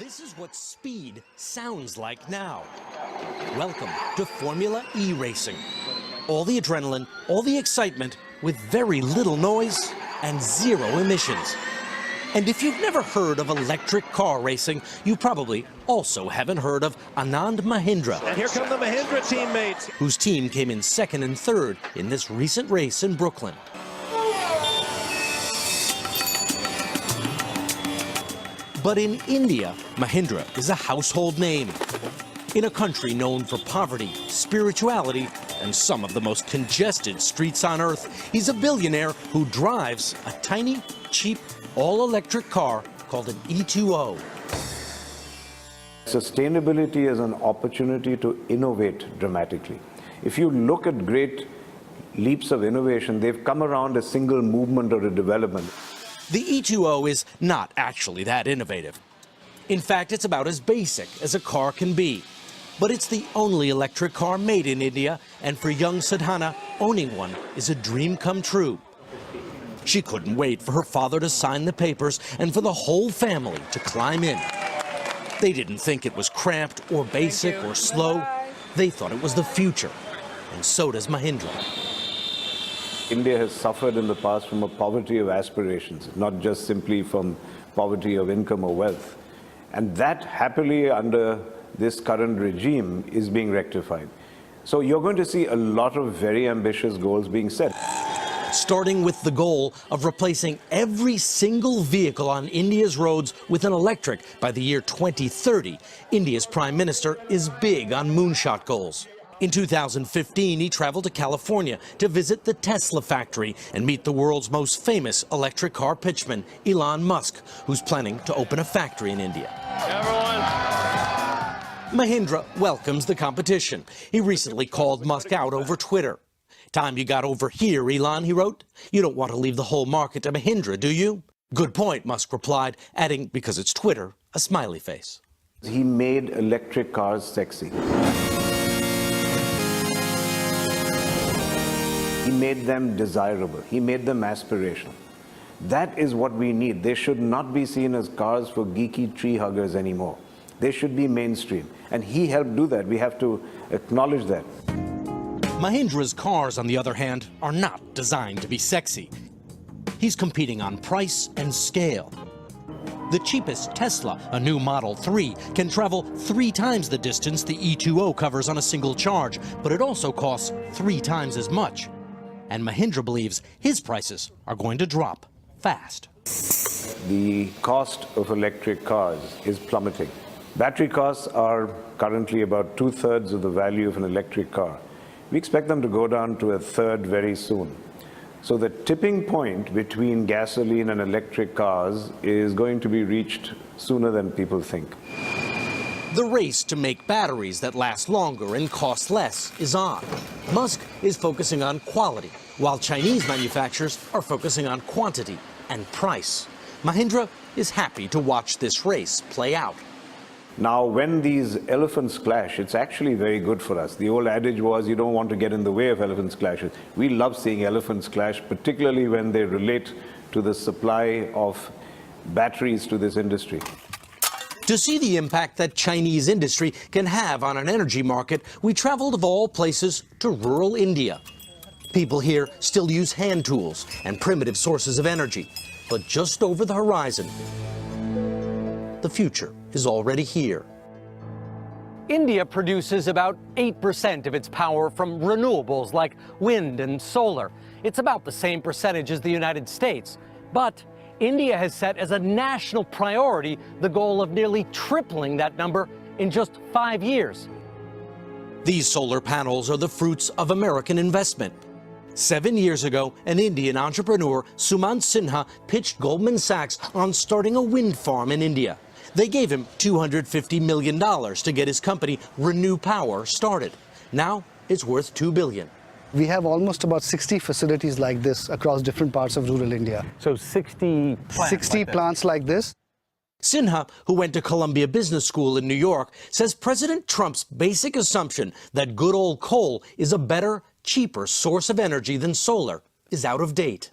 This is what speed sounds like now. Welcome to Formula E racing. All the adrenaline, all the excitement, with very little noise and zero emissions. And if you've never heard of electric car racing, you probably also haven't heard of Anand Mahindra. And here come the Mahindra teammates, whose team came in second and third in this recent race in Brooklyn. But in India, Mahindra is a household name. In a country known for poverty, spirituality, and some of the most congested streets on earth, he's a billionaire who drives a tiny, cheap, all-electric car called an E2O. Sustainability is an opportunity to innovate dramatically. If you look at great leaps of innovation, they've come around a single movement or a development. The E2O is not actually that innovative. In fact, it's about as basic as a car can be. But it's the only electric car made in India, and for young Sadhana, owning one is a dream come true. She couldn't wait for her father to sign the papers and for the whole family to climb in. They didn't think it was cramped or basic or slow. They thought it was the future, and so does Mahindra. India has suffered in the past from a poverty of aspirations, not just simply from poverty of income or wealth. And that, happily, under this current regime, is being rectified. So you're going to see a lot of very ambitious goals being set. Starting with the goal of replacing every single vehicle on India's roads with an electric by the year 2030, India's Prime Minister is big on moonshot goals. In 2015, he traveled to California to visit the Tesla factory and meet the world's most famous electric car pitchman, Elon Musk, who's planning to open a factory in India. everyone. Mahindra welcomes the competition. He recently called Musk out over Twitter. "Time you got over here, Elon," he wrote. "You don't want to leave the whole market to Mahindra, do you?" "Good point," Musk replied, adding, because it's Twitter, a smiley face. He made electric cars sexy. He made them desirable. He made them aspirational. That is what we need. They should not be seen as cars for geeky tree huggers anymore. They should be mainstream. And he helped do that. We have to acknowledge that. Mahindra's cars, on the other hand, are not designed to be sexy. He's competing on price and scale. The cheapest Tesla, a new Model 3, can travel 3 times the distance the E2O covers on a single charge, but it also costs 3 times as much. And Mahindra believes his prices are going to drop fast. The cost of electric cars is plummeting. Battery costs are currently about 2/3 of the value of an electric car. We expect them to go down to 1/3 very soon. So the tipping point between gasoline and electric cars is going to be reached sooner than people think. The race to make batteries that last longer and cost less is on. Musk is focusing on quality, while Chinese manufacturers are focusing on quantity and price. Mahindra is happy to watch this race play out. Now, when these elephants clash, it's actually very good for us. The old adage was you don't want to get in the way of elephants clashes. We love seeing elephants clash, particularly when they relate to the supply of batteries to this industry. To see the impact that Chinese industry can have on an energy market, we traveled of all places to rural India. People here still use hand tools and primitive sources of energy. But just over the horizon, the future is already here. India produces about 8% of its power from renewables like wind and solar. It's about the same percentage as the United States. But India has set as a national priority the goal of nearly tripling that number in just 5 years. These solar panels are the fruits of American investment. 7 years ago, an Indian entrepreneur, Sumant Sinha, pitched Goldman Sachs on starting a wind farm in India. They gave him $250 million to get his company, Renew Power, started. Now it's worth $2 billion. We have almost about 60 facilities like this across different parts of rural India. So 60 plants like this. Sinha, who went to Columbia Business School in New York, says President Trump's basic assumption that good old coal is a better, cheaper source of energy than solar is out of date.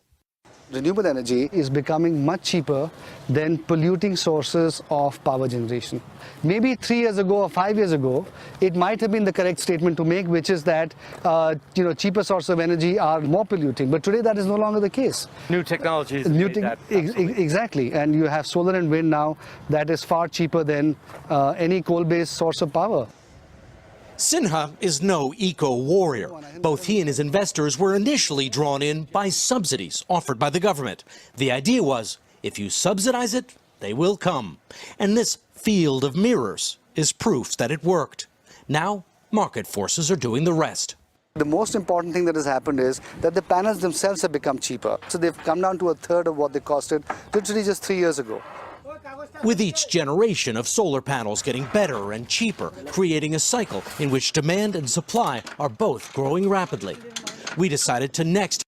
Renewable energy is becoming much cheaper than polluting sources of power generation. Maybe 3 years ago or 5 years ago, it might have been the correct statement to make, which is that cheaper sources of energy are more polluting. But today that is no longer the case. New technologies. Exactly. And you have solar and wind now that is far cheaper than any coal-based source of power. Sinha is no eco-warrior. Both he and his investors were initially drawn in by subsidies offered by the government. The idea was, if you subsidize it, they will come. And this field of mirrors is proof that it worked. Now, market forces are doing the rest. The most important thing that has happened is that the panels themselves have become cheaper. So they've come down to a third of what they costed literally just 3 years ago. With each generation of solar panels getting better and cheaper, creating a cycle in which demand and supply are both growing rapidly. We decided to next